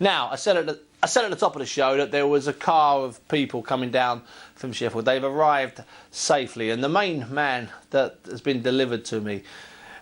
Now, I said at the top of the show that there was a car of people coming down from Sheffield. They've arrived safely, and the main man that has been delivered to me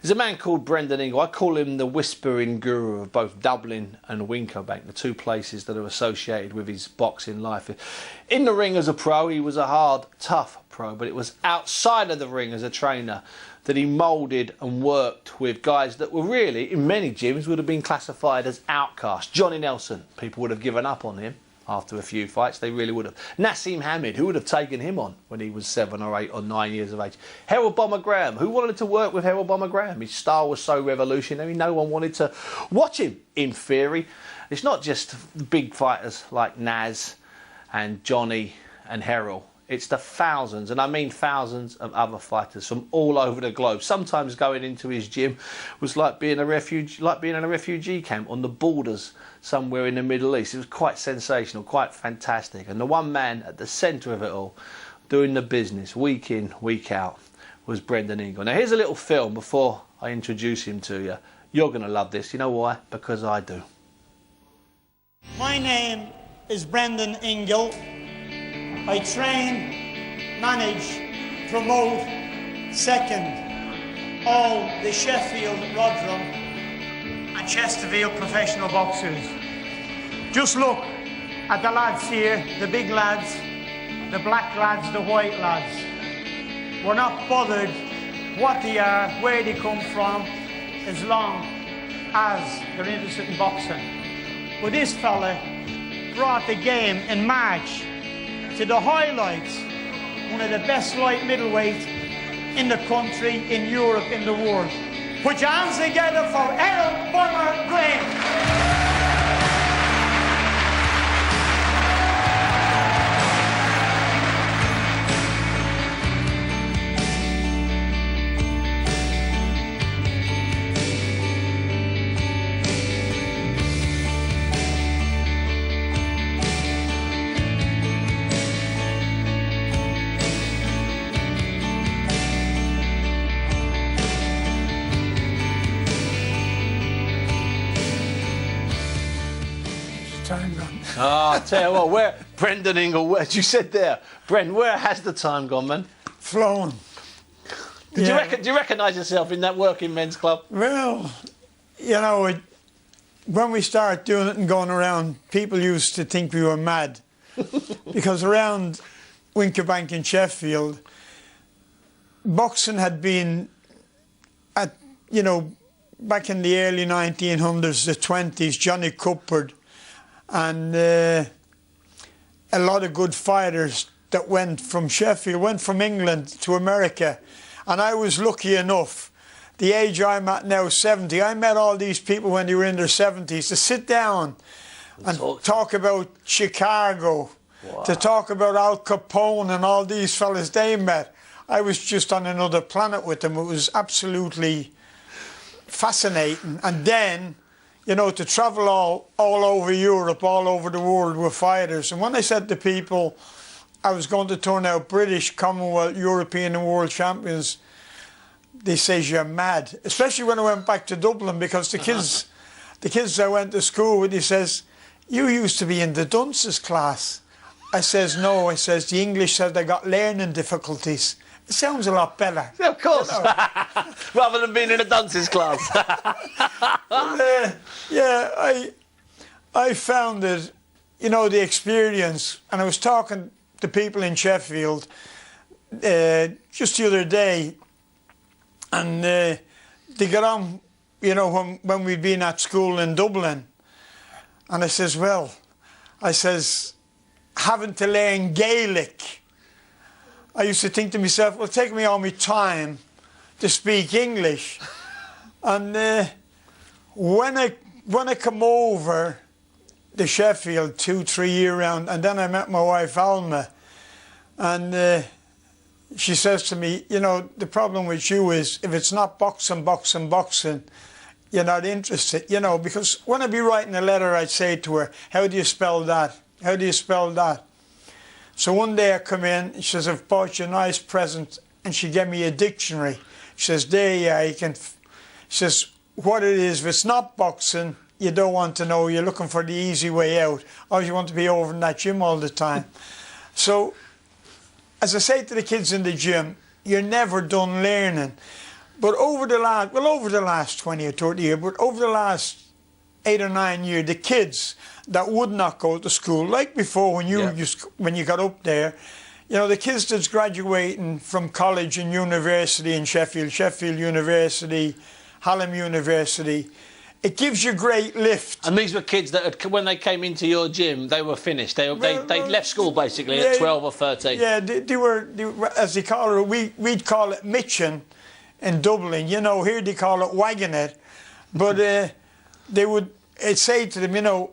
is a man called Brendan Ingle. I call him the whispering guru of both Dublin and Wincobank, the two places that are associated with his boxing life. In the ring as a pro, he was a hard, tough pro, but it was outside of the ring as a trainer that he moulded and worked with guys that were really, in many gyms, would have been classified as outcasts. Johnny Nelson, people would have given up on him after a few fights, they really would have. Nassim Hamid, who would have taken him on when he was 7 or 8 or 9 years of age. Harold Bomber Graham, who wanted to work with Harold Bomber Graham? His style was so revolutionary, no one wanted to watch him, in theory. It's not just big fighters like Naz and Johnny and Harold. It's the thousands, and I mean thousands of other fighters from all over the globe. Sometimes going into his gym was like being in a refugee camp on the borders somewhere in the Middle East. It was quite sensational, quite fantastic. And the one man at the centre of it all, doing the business week in, week out, was Brendan Ingle. Now here's a little film before I introduce him to you. You're going to love this. You know why? Because I do. My name is Brendan Ingle. I train, manage, promote, second all the Sheffield, Rotherham and Chesterfield professional boxers. Just look at the lads here, the big lads, the black lads, the white lads. We're not bothered what they are, where they come from, as long as they're interested in boxing. But this fella brought the game in March to the highlights, one of the best light middleweight in the country, in Europe, in the world. Put your hands together for Harold Bomber Graham. Time gone. Oh, I tell you what, where Brendan Ingle, as you said there, Bren, where has the time gone, man? Flown. Do you recognise yourself in that working men's club? Well, you know, when we started doing it and going around, people used to think we were mad. Because around Wincobank in Sheffield, boxing had been, at, you know, back in the early 1900s, the 20s, Johnny Cuppard, and a lot of good fighters that went from Sheffield, went from England to America. And I was lucky enough, the age I'm at now, 70, I met all these people when they were in their 70s to sit down and talk about Chicago, to talk about Al Capone and all these fellas they met. I was just on another planet with them. It was absolutely fascinating. And then, you know, to travel all over Europe, all over the world with fighters. And when I said to people I was going to turn out British, Commonwealth, European and world champions, they say you're mad. Especially when I went back to Dublin, because the kids I went to school with, he says, you used to be in the dunces class. I says, no. I says, the English said I got learning difficulties. It sounds a lot better. Yeah, of course. You know? Rather than being in a dunces class. Yeah, I found it, you know, the experience, and I was talking to people in Sheffield just the other day, and they got on, you know, when we'd been at school in Dublin, and I says, well, I says, having to learn Gaelic, I used to think to myself, well, take me all my time to speak English. And when I come over to Sheffield 2-3 year round, and then I met my wife Alma, and she says to me, you know, the problem with you is if it's not boxing, you're not interested, you know, because when I'd be writing a letter, I'd say to her, how do you spell that? How do you spell that? So one day I come in, she says, I've bought you a nice present, and she gave me a dictionary. She says, there you are, you can, she says, what it is, if it's not boxing, you don't want to know. You're looking for the easy way out. Or you want to be over in that gym all the time. So, as I say to the kids in the gym, you're never done learning. But over the last 20 or 30 years, but over the last 8 or 9 years, the kids that would not go to school, like before when you got up there, you know, the kids that's graduating from college and university in Sheffield University, Hallam University, it gives you great lift. And these were kids that, when they came into your gym, they were finished. They left school basically at 12 or 13. Yeah, they were, as they call it, we'd call it mitching in Dublin. You know, here they call it wagging it. But they would say to them, you know,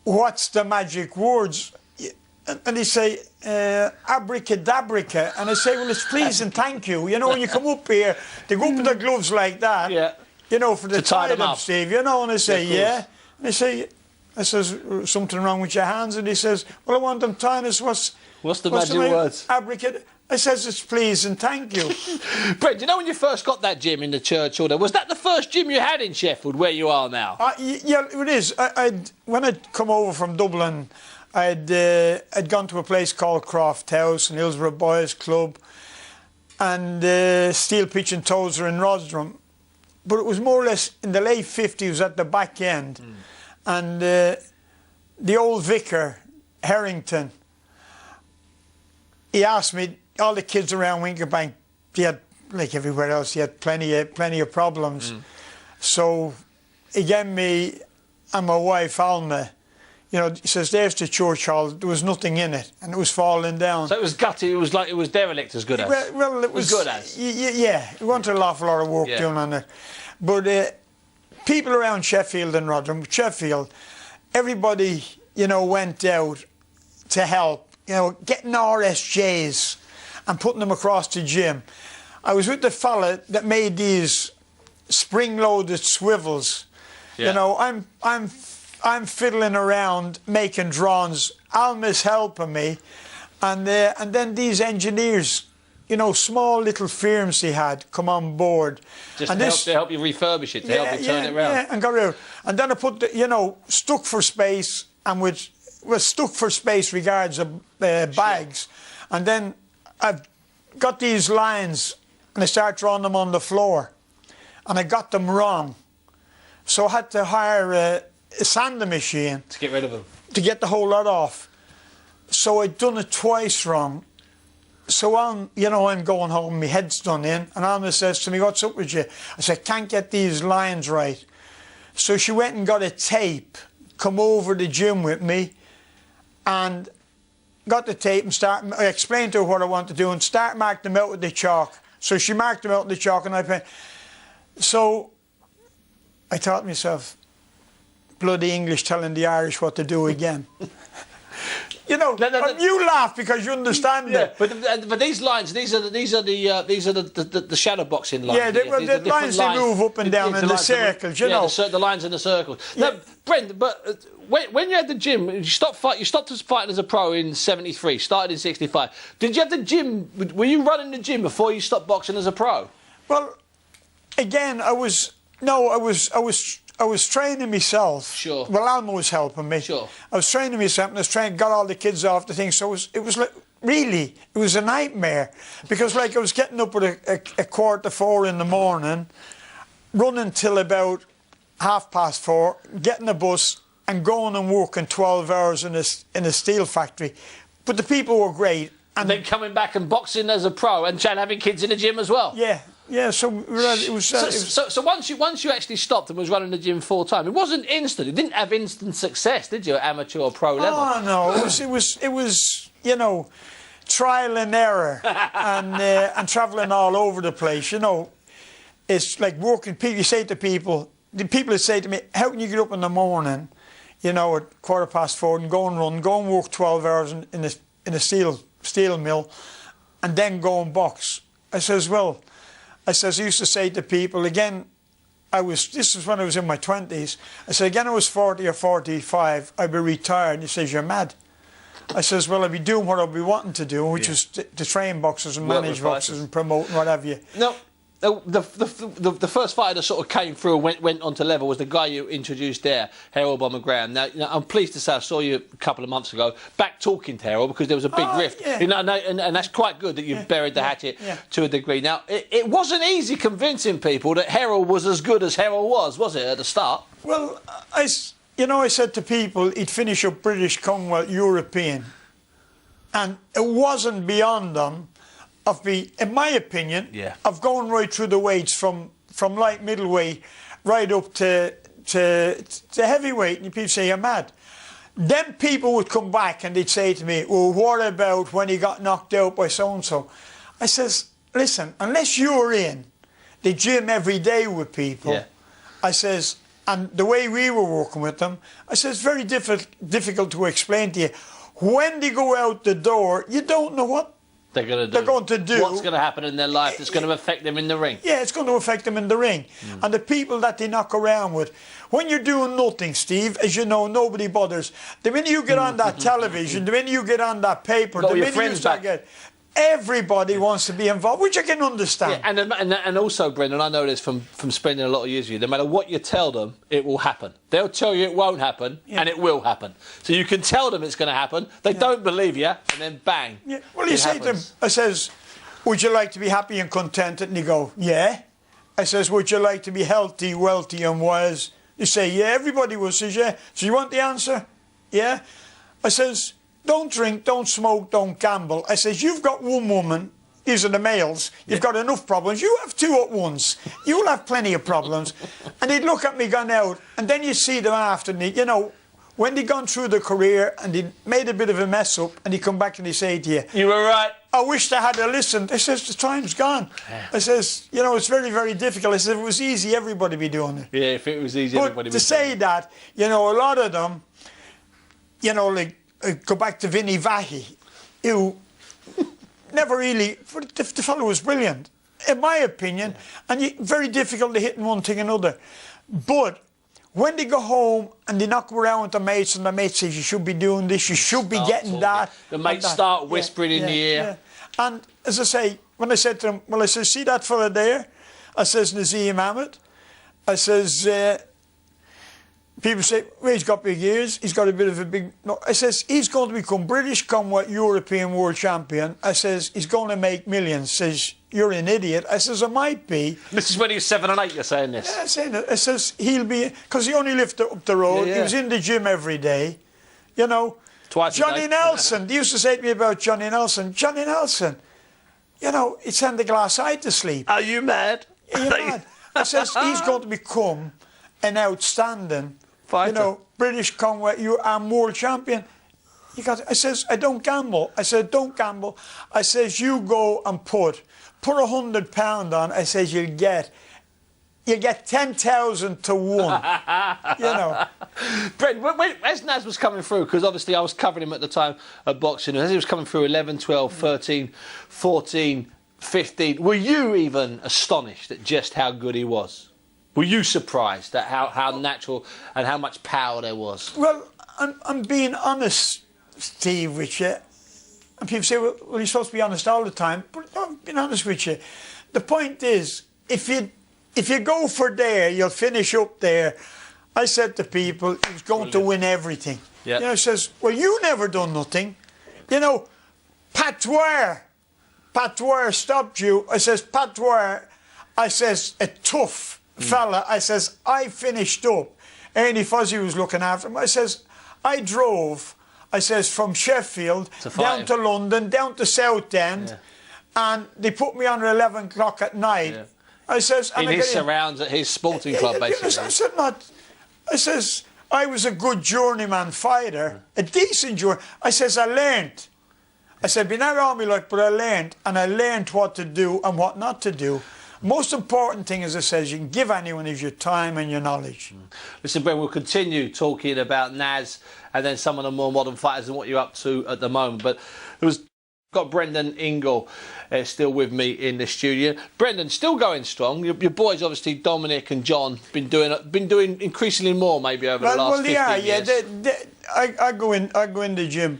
what's the magic words? And they say, abracadabrica. And I say, well, it's please and thank you. You know, when you come up here, they go up with their gloves like that. Yeah. You know, for the tie them up, Steve, you know, and I say, yeah. And I says, something wrong with your hands? And he says, well, I want them tying us. What's the magic words? Abracad. I says, it's please and thank you. Brett, do you know when you first got that gym in the church order, was that the first gym you had in Sheffield, where you are now? Yeah, it is. When I'd come over from Dublin, I'd gone to a place called Croft House and Hillsborough Boys Club and Steel Pitch and Toes are in Rosdrum. But it was more or less in the late 50s at the back end. And the old vicar, Harrington, he asked me, all the kids around Winkerbank, they had, like everywhere else, he had plenty of problems. So he gave me and my wife, Alma, you know, he says, there's the church hall, there was nothing in it, and it was falling down. So it was gutty, it was derelict as good as? Well, it was good as? Yeah, it wanted an awful lot of work done on it. But people around Sheffield and Rotherham, Sheffield, everybody, you know, went out to help, you know, getting RSJs and putting them across the gym. I was with the fella that made these spring-loaded swivels. You know, I'm fiddling around making drawings. Alma's helping me, and then these engineers, you know, small little firms they had come on board. Just to help you refurbish it, to help you turn it around. Yeah, and got rid of it. And then I put, you know, stuck for space, and was stuck for space regards of bags. And then I've got these lines, and I start drawing them on the floor. And I got them wrong. So I had to hire a sanding machine. To get rid of them. To get the whole lot off. So I'd done it twice wrong. So I'm going home, my head's done in, and Alma says to me, what's up with you? I said, can't get these lines right. So she went and got a tape, come over the gym with me, and got the tape and I explained to her what I want to do and start marking them out with the chalk. So she marked them out with the chalk and I paint. So I thought to myself, bloody English telling the Irish what to do again. You know, you laugh because you understand it. But these lines, these are the shadow boxing lines. Yeah, the lines they move up and down in the circles. You know, the lines in the circles. Yeah. Now, Brent, but when you had the gym, you stopped fighting as a pro in '73. Started in '65. Did you have the gym? Were you running the gym before you stopped boxing as a pro? Well, again, I was training myself. Sure. Well, Alma was helping me. Sure. I was training myself, and I was got all the kids off the thing. So it was like, really, it was a nightmare. Because, like, I was getting up at a 3:45 in the morning, running till about 4:30, getting a bus, and going and working 12 hours in a steel factory. But the people were great. And then coming back and boxing as a pro and having kids in the gym as well. Yeah. Yeah, so it was. So once you actually stopped and was running the gym full time, it wasn't instant. It didn't have instant success, did you, at amateur or pro level? Oh no, it was you know, trial and error and travelling all over the place. You know, it's like working. People, you say to people, the people that say to me, "How can you get up in the morning, you know, at 4:15 and go and run, go and work 12 hours in a steel mill, and then go and box?" I says, well. I used to say to people, again, this was when I was in my 20s, I said, again, I was 40 or 45, I'd be retired. He says, you're mad. I says, well, I'd be doing what I'd be wanting to do, which is to train boxers and manage boxers and promote and what have you. No. the first fighter that sort of came through and went onto level was the guy you introduced there, Harold Bomber Graham. Now, I'm pleased to say I saw you a couple of months ago back talking to Harold because there was a big rift. Yeah. And that's quite good that you've buried the hatchet to a degree. Now, it wasn't easy convincing people that Harold was as good as Harold was it, at the start? Well, I said to people he'd finish up British, Commonwealth, European. And it wasn't beyond them in my opinion, of going right through the weights from light middleweight right up to heavyweight. And people say, you're mad. Then people would come back and they'd say to me, well, what about when he got knocked out by so-and-so? I says, listen, unless you're in the gym every day with people, I says, and the way we were working with them, I says, it's very difficult to explain to you. When they go out the door, you don't know what they're going to do. What's going to happen in their life that's going to affect them in the ring. Yeah, it's going to affect them in the ring. And the people that they knock around with. When you're doing nothing, Steve, as you know, nobody bothers. The minute you get on that television, the minute you get on that paper, the minute you start everybody wants to be involved, which I can understand. Yeah, and also, Brendan, I know this from spending a lot of years with you, no matter what you tell them, it will happen. They'll tell you it won't happen, and it will happen. So you can tell them it's going to happen, they don't believe you, and then bang. Yeah. Well, you say to them, I says, would you like to be happy and contented? And you go, yeah. I says, would you like to be healthy, wealthy and wise? You say, yeah, everybody will. Says, yeah. So you want the answer? Yeah. I says, don't drink, don't smoke, don't gamble. I says, you've got one woman, these are the males, you've got enough problems. You have two at once. You'll have plenty of problems. And they'd look at me gone out, and then you see them after me, you know, when they'd gone through the career and they'd made a bit of a mess up, and they come back and they say to you, you were right. I wish they had listened. I says, the time's gone. I says, you know, it's very, very difficult. I says, if it was easy, everybody would be doing it. Yeah, if it was easy, everybody would be doing it. But to say that, you know, a lot of them, you know, like, go back to Vinny Vahi, who never really, the fellow was brilliant, in my opinion, and very difficult to hit in one thing or another. But when they go home and they knock around with their mates, and the mate says, you should be doing this, you should be getting that. The mates start whispering in the ear. Yeah. And as I say, when I said to them, well, I says, see that fella there? I says, Nazim Ahmed. I says, people say, well, he's got big ears, he's got a bit of a big... No, I says, he's going to become British, Commonwealth, European world champion. I says, he's going to make millions. Says, you're an idiot. I says, I might be. This is when he was 7 and 8, you're saying this? Yeah, I'm saying that. I says, he'll be... Because he only lived up the road. He was in the gym every day. You know. Twice Johnny a day. Nelson. They used to say to me about Johnny Nelson. Johnny Nelson, you know, he'd send the glass eye to sleep. Are you mad? Are you mad? I says, he's going to become an outstanding... fighter. You know, British, Commonwealth, you are world champion. I says, I don't gamble. I said, don't gamble. I says, you go and put £100 on. I says, you get 10,000 to 1. You know. Brent, as Naz was coming through, because obviously I was covering him at the time at boxing, and as he was coming through 11, 12, 13, 14, 15, were you even astonished at just how good he was? Were you surprised at how natural and how much power there was? Well, I'm being honest, Steve, with you. And people say, well, you're supposed to be honest all the time. But I'm being honest with you. The point is, if you go for there, you'll finish up there. I said to people, he's going to win everything. Yep. You know, he says, well, you never done nothing. You know, Pat Dwyer stopped you. I says, Pat Dwyer, I says, a tough fella. I says, I finished up. Ernie Fuzzy was looking after him. I says, I drove, I says, from Sheffield down to London, down to Southend, and they put me on at 11 o'clock at night. Yeah. I says, in his surrounds at his sporting club, basically. I said, I says, I was a good journeyman fighter, a decent journeyman. I says, I learned. I said, being out army like, but I learned, and I learned what to do and what not to do. Most important thing, as I says, you can give anyone is your time and your knowledge. Listen, Ben, we'll continue talking about Naz and then some of the more modern fighters and what you're up to at the moment. But got Brendan Ingle still with me in the studio. Brendan, still going strong. Your boys, obviously, Dominic and John, been doing increasingly more maybe over the last 15 years. I go in the gym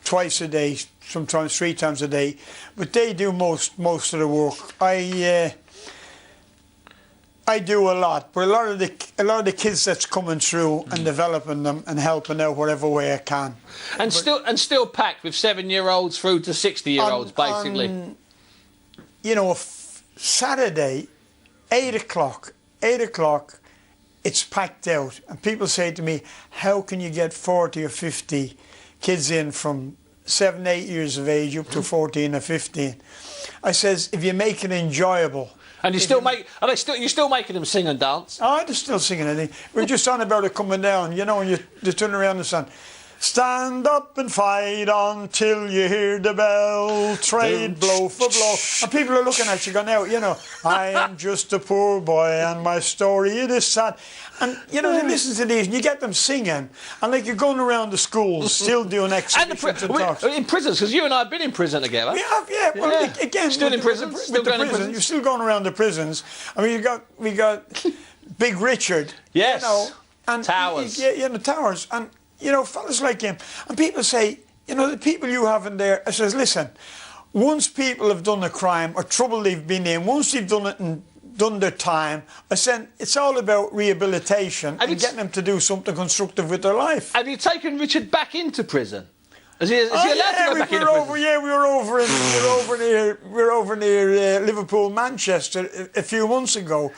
twice a day, sometimes 3 times a day, but they do most of the work. I do a lot, but a lot of the kids that's coming through and developing them and helping out whatever way I can. And still packed with 7-year-olds through to 60-year-olds, basically. You know, Saturday, 8 o'clock, it's packed out, and people say to me, "How can you get 40 or 50 kids in from 7, 8 years of age up to 14 or 15?" I says, "If you make it enjoyable." And you're still making them sing and dance? Oh, they're still singing it. We're just on about it coming down, you know, and you turn around and say, "Stand up and fight until you hear the bell, trade blow for blow." And people are looking at you going out, you know, "I am just a poor boy and my story it is sad." And, you know, they listen to these and you get them singing. And like you're going around the schools still doing exhibitions and talks. In prisons, because you and I have been in prison together. We have, yeah. Well, again, still in prison? You're still going around the prisons. I mean, we got Big Richard. Yes. You know, and Towers. Yeah, the Towers. And, you know, fellas like him. And people say, you know, the people you have in there, I says, listen, once people have done a crime or trouble they've been in, once they've done it and done their time, I said, it's all about rehabilitation and getting them to do something constructive with their life. Have you taken Richard back into prison? Is he allowed to go back into prison? Yeah, we were over near Liverpool, Manchester a few months ago.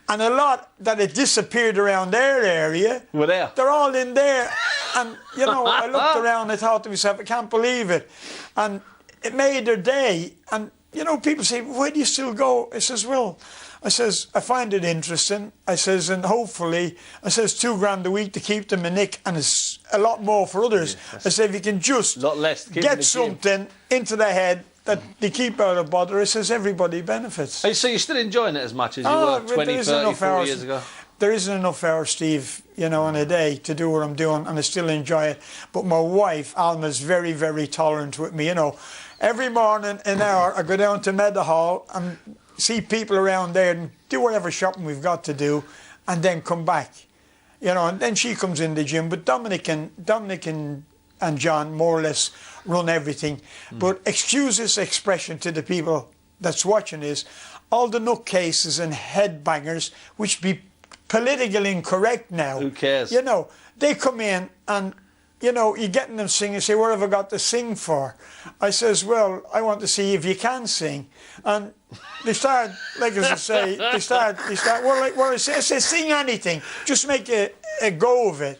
And a lot that had disappeared around their area, were there. They're all in there. And, you know, I looked around and I thought to myself, I can't believe it. And it made their day. And, you know, people say, "Why do you still go?" I says, well, I find it interesting. I says, and hopefully, I says, £2 a week to keep them in nick, and it's a lot more for others. Yeah, I say, if you can just get something into their head that they keep out of bother, I says, everybody benefits. Hey, so you're still enjoying it as much as you were 20, 30, 40 years ago? There isn't enough hours, Steve, you know, in a day to do what I'm doing, and I still enjoy it. But my wife, Alma's very, very tolerant with me, you know. Every morning, an hour, I go down to Meadowhall and see people around there and do whatever shopping we've got to do, and then come back, you know. And then she comes in the gym. But Dominic and John more or less run everything. But excuse this expression to the people that's watching is, all the nutcases and headbangers, which be politically incorrect now. Who cares? You know, they come in and, you know, you're getting them singing, say, "What have I got to sing for?" I says, well, I want to see if you can sing. And they start, like as I say, they start, well, like what I say, sing anything. Just make a go of it.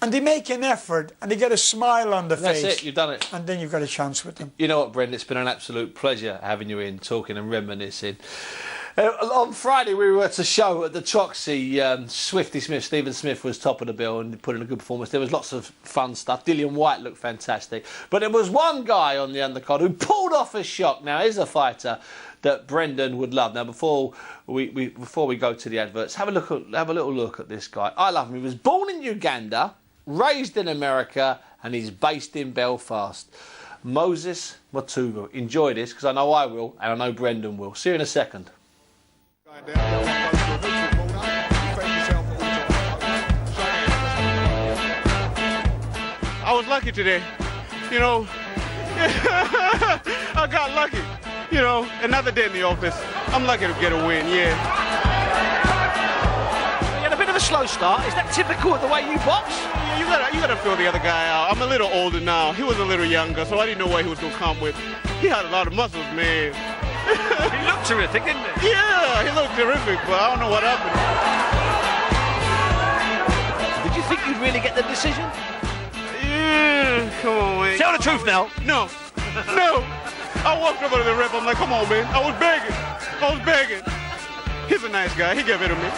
And they make an effort and they get a smile on their face. That's it, you've done it. And then you've got a chance with them. You know what, Brendan, it's been an absolute pleasure having you in, talking and reminiscing. On Friday we were at a show at the Troxy. Stephen Smith was top of the bill and put in a good performance. There was lots of fun stuff. Dillian White looked fantastic. But there was one guy on the undercard who pulled off a shock. Now, he's a fighter that Brendan would love. Now, before we go to the adverts, have a little look at this guy. I love him. He was born in Uganda, raised in America, and he's based in Belfast. Moses Matugu. Enjoy this, because I know I will, and I know Brendan will. See you in a second. I was lucky today, you know. I got lucky, you know. Another day in the office. I'm lucky to get a win, yeah. You had a bit of a slow start. Is that typical of the way you box? Yeah, you gotta feel the other guy out. I'm a little older now. He was a little younger, so I didn't know what he was gonna come with. He had a lot of muscles, man. He looked terrific, didn't he? Yeah, he looked terrific, but I don't know what happened. Did you think you'd really get the decision? Yeah, come on, man. Tell the truth now. No. I walked over to the ref. I'm like, come on, man. I was begging. He's a nice guy. He gave it to me.